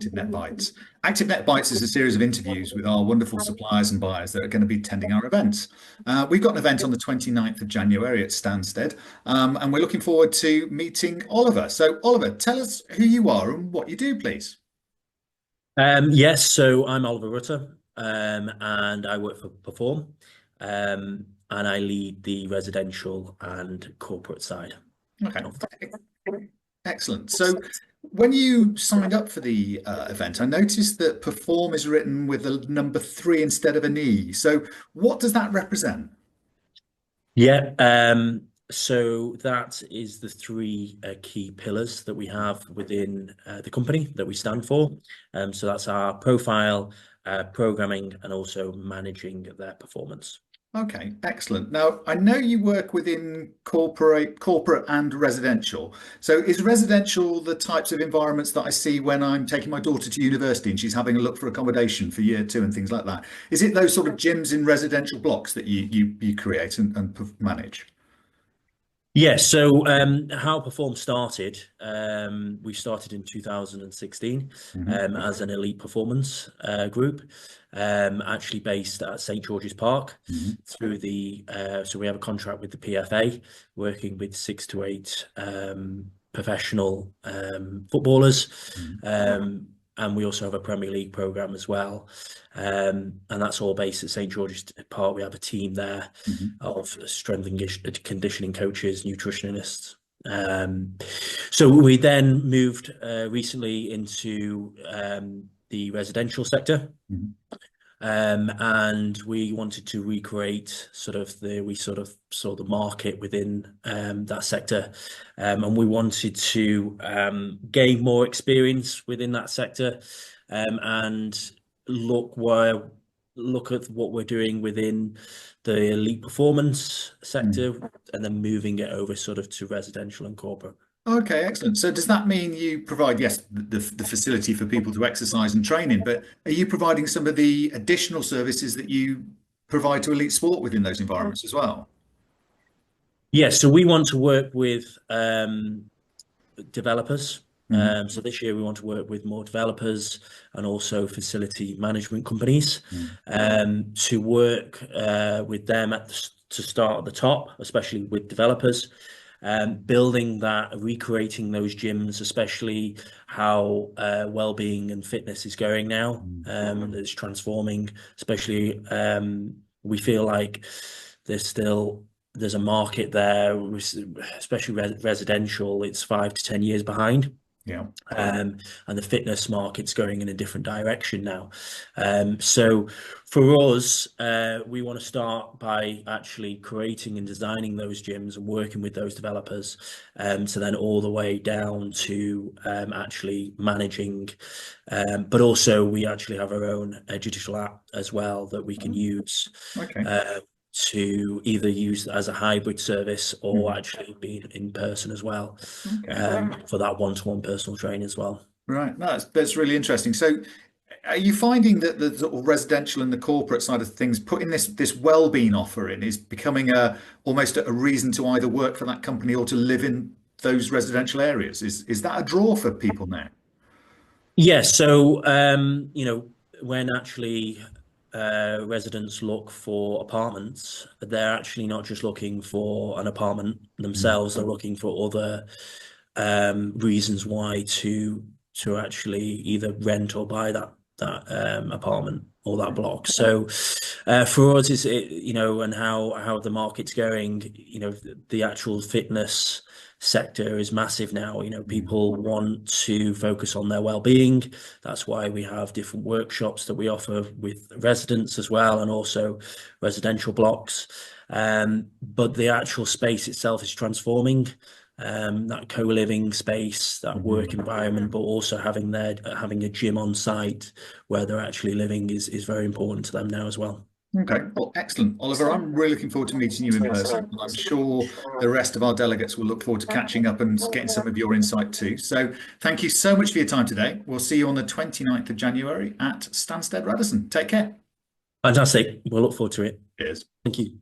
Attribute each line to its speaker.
Speaker 1: Active Net Bites. Active Net Bites is a series of interviews with our wonderful suppliers and buyers that are going to be attending our events. We've got an event on the 29th of January at Stansted, and we're looking forward to meeting Oliver. So, Oliver, tell us who you are and what you do, please.
Speaker 2: Yes, so I'm Oliver Rutter, and I work for Perform, and I lead the residential and corporate side.
Speaker 1: Okay, excellent. So, when you signed up for the event, I noticed that Perform is written with a number 3 instead of an E. So, what does that represent?
Speaker 2: Yeah, so that is the three key pillars that we have within the company that we stand for. So that's our profile, programming, and also managing their performance.
Speaker 1: Okay, excellent. Now, I know you work within corporate and residential. So is residential the types of environments that I see when I'm taking my daughter to university and she's having a look for accommodation for year 2 and things like that? Is it those sort of gyms in residential blocks that you create and manage?
Speaker 2: Yeah, so how Perform started, we started in 2016 as an elite performance group, actually based at St George's Park through so we have a contract with the PFA, working with 6 to 8 professional footballers. And we also have a Premier League program as well. And that's all based at St George's Park. We have a team there of strength and conditioning coaches, nutritionists. So we then moved recently into the residential sector. And we wanted to recreate we saw the market within that sector, and we wanted to gain more experience within that sector, and look at what we're doing within the elite performance sector, and then moving it over to residential and corporate.
Speaker 1: Okay, excellent. So does that mean you provide, yes, the facility for people to exercise and train in, but are you providing some of the additional services that you provide to elite sport within those environments as well?
Speaker 2: Yes, so we want to work with developers. So this year we want to work with more developers and also facility management companies to work with them to start at the top, especially with developers. Building that, recreating those gyms, especially how well-being and fitness is going now. It's transforming, especially we feel like there's a market there, especially residential. It's 5 to 10 years behind.
Speaker 1: Yeah.
Speaker 2: And the fitness market's going in a different direction now. So for us, we want to start by actually creating and designing those gyms and working with those developers, so then all the way down to actually managing. But also we actually have our own digital app as well that we can use.
Speaker 1: Okay.
Speaker 2: To either use as a hybrid service or actually be in person as well, for that one-to-one personal training as well.
Speaker 1: Right. No, that's really interesting. So are you finding that the sort of residential and the corporate side of things, putting this well-being offer in, is becoming almost a reason to either work for that company or to live in those residential areas? Is that a draw for people now?
Speaker 2: Yeah, so when actually residents look for apartments, they're actually not just looking for an apartment themselves, they're looking for other reasons why to actually either rent or buy that apartment or that block. So for us, and how the market's going, the actual fitness sector is massive now. People want to focus on their well-being. That's why we have different workshops that we offer with residents as well, and also residential blocks. But the actual space itself is transforming. That co-living space, that work environment, but also having a gym on site where they're actually living is very important to them now as well.
Speaker 1: Okay, well, excellent. Oliver, I'm really looking forward to meeting you in person. And I'm sure the rest of our delegates will look forward to catching up and getting some of your insight too. So thank you so much for your time today. We'll see you on the 29th of January at Stansted Radisson. Take care.
Speaker 2: Fantastic. We'll look forward to it.
Speaker 1: Cheers.
Speaker 2: Thank you.